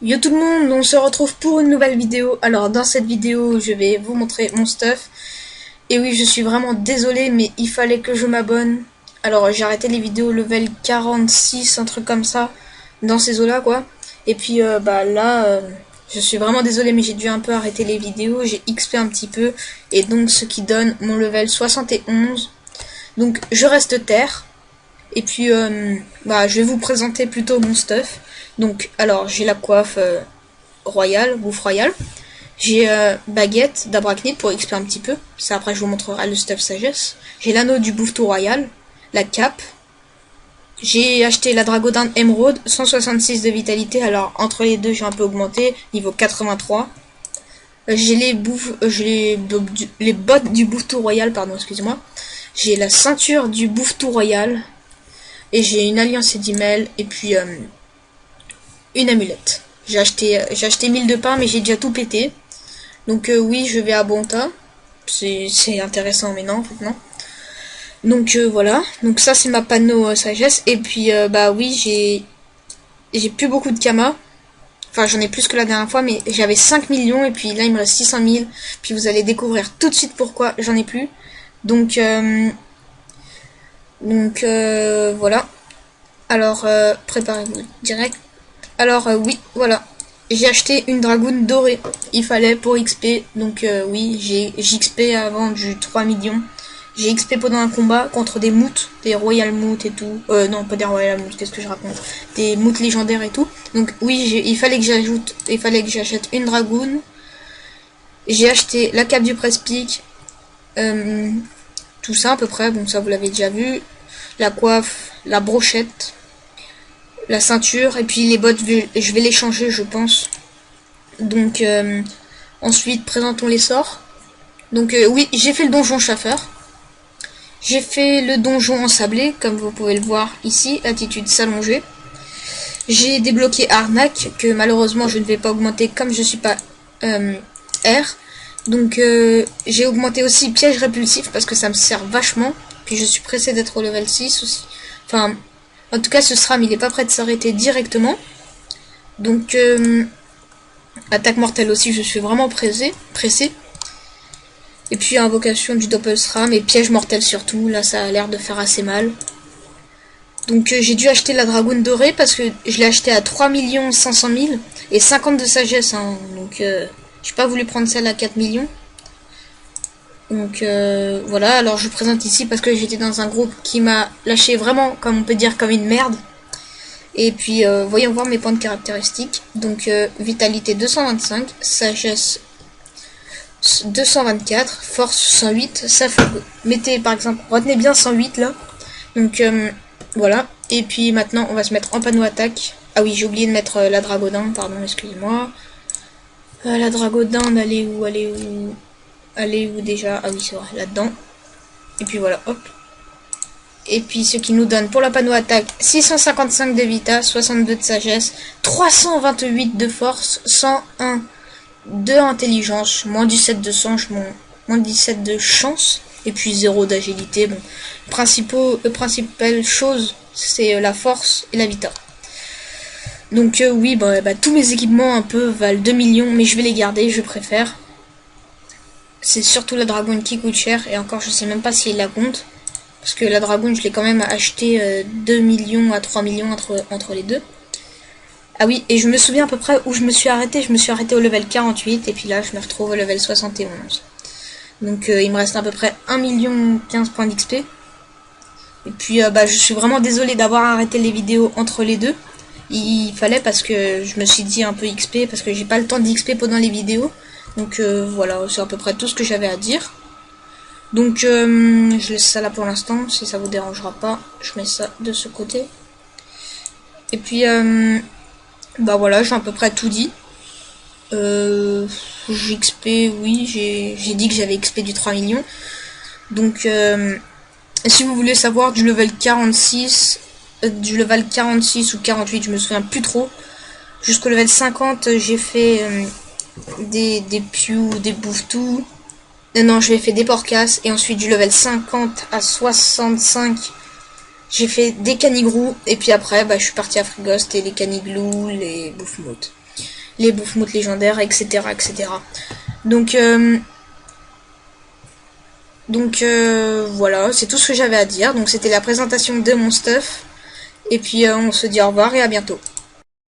Yo tout le monde, on se retrouve pour une nouvelle vidéo. Alors dans cette vidéo, je vais vous montrer mon stuff. Et oui, je suis vraiment désolé, mais il fallait que je m'abonne. Alors j'ai arrêté les vidéos level 46, un truc comme ça, dans ces eaux-là quoi. Et puis je suis vraiment désolé, mais j'ai dû un peu arrêter les vidéos. J'ai XP un petit peu, et donc ce qui donne mon level 71. Donc je reste terre. Et puis, je vais vous présenter plutôt mon stuff. Donc, alors, j'ai la coiffe royale, bouffe royale. J'ai baguette d'Abracnid pour XP un petit peu. Ça, après, je vous montrerai le stuff sagesse. J'ai l'anneau du bouffetou royal, la cape. J'ai acheté la dragodinde émeraude, 166 de vitalité. Alors, entre les deux, j'ai un peu augmenté, niveau 83. J'ai les bottes du bouffetou royal, pardon, excusez-moi. J'ai la ceinture du bouffetou royal. Et j'ai une alliance d'email et puis une amulette. J'ai acheté 1000 de pain, mais j'ai déjà tout pété. Donc oui, je vais à Bonta. C'est intéressant, mais non, en fait, non. Donc voilà. Donc ça, c'est ma panneau sagesse. Et puis oui, j'ai plus beaucoup de Kama. Enfin, j'en ai plus que la dernière fois, mais j'avais 5 millions. Et puis là, il me reste 600 000. Puis vous allez découvrir tout de suite pourquoi j'en ai plus. Donc voilà. Alors, préparez-vous direct. Alors, oui, voilà. J'ai acheté une dragoune dorée. Il fallait pour XP. Donc, oui, j'ai XP avant du 3 millions. J'ai XP pendant un combat contre des moutes, des royal moutes et tout. Non, pas des royal moutes, qu'est-ce que je raconte? Des moutes légendaires et tout. Donc, oui, il fallait que j'achète une dragoune. J'ai acheté la cape du presse-pique. Tout ça à peu près. Bon, ça vous l'avez déjà vu. La coiffe, la brochette, la ceinture, et puis les bottes, je vais les changer, je pense. Donc, ensuite, présentons les sorts. Donc, oui, j'ai fait le donjon chasseur. J'ai fait le donjon ensablé, comme vous pouvez le voir ici, attitude s'allonger. J'ai débloqué arnaque, que malheureusement je ne vais pas augmenter comme je suis pas R. Donc, j'ai augmenté aussi piège répulsif, parce que ça me sert vachement. Puis je suis pressé d'être au level 6 aussi. Enfin, en tout cas, ce SRAM, il est pas prêt de s'arrêter directement. Donc, attaque mortelle aussi, je suis vraiment pressé. Et puis, invocation du Doppel SRAM et piège mortel surtout. Là, ça a l'air de faire assez mal. Donc, j'ai dû acheter la dragoune dorée parce que je l'ai acheté à 3 500 000 et 50 de sagesse. Hein. Donc, j'ai pas voulu prendre celle à 4 millions. Donc voilà, alors je présente ici parce que j'étais dans un groupe qui m'a lâché vraiment, comme on peut dire, comme une merde. Et puis voyons voir mes points de caractéristiques. Donc vitalité 225, sagesse 224, force 108. Ça fait, mettez par exemple, retenez bien 108 là. Donc voilà. Et puis maintenant on va se mettre en panneau attaque. Ah oui, j'ai oublié de mettre la dragodinde, pardon, excusez-moi. La dragodinde, elle est où? Allez où déjà? Ah oui, c'est vrai, là-dedans. Et puis voilà, hop. Et puis ce qui nous donne pour la panneau attaque 655 de vita, 62 de sagesse, 328 de force, 101 de intelligence, moins 17 de sang, moins 17 de chance, et puis 0 d'agilité. Bon, principale chose, c'est la force et la vita. Donc oui, tous mes équipements un peu valent 2 millions, mais je vais les garder, je préfère. C'est surtout la dragoune qui coûte cher, et encore je sais même pas s'il la compte. Parce que la dragoune je l'ai quand même acheté 2 millions à 3 millions entre les deux. Ah oui, et je me souviens à peu près où je me suis arrêté. Je me suis arrêté au level 48, et puis là je me retrouve au level 71. Donc il me reste à peu près 1 million 15 points d'XP. Et puis je suis vraiment désolé d'avoir arrêté les vidéos entre les deux. Il fallait parce que je me suis dit un peu XP, parce que j'ai pas le temps d'XP pendant les vidéos. Donc voilà, c'est à peu près tout ce que j'avais à dire. Donc je laisse ça là pour l'instant, si ça vous dérangera pas, je mets ça de ce côté. Et puis voilà, j'ai à peu près tout dit. J'ai XP, oui, j'ai dit que j'avais XP du 3 millions. Donc si vous voulez savoir du level 46, ou 48, je me souviens plus trop. Jusqu'au level 50, j'ai fait des pious, des bouffetous. Non, j'ai fait des porcasses. Et ensuite, du level 50 à 65, j'ai fait des canigrous. Et puis après, je suis parti à Frigost et les caniglous, les bouffmoutes. les bouffes-moutes légendaires, etc., etc. Donc voilà, c'est tout ce que j'avais à dire. Donc c'était la présentation de mon stuff. Et puis on se dit au revoir et à bientôt.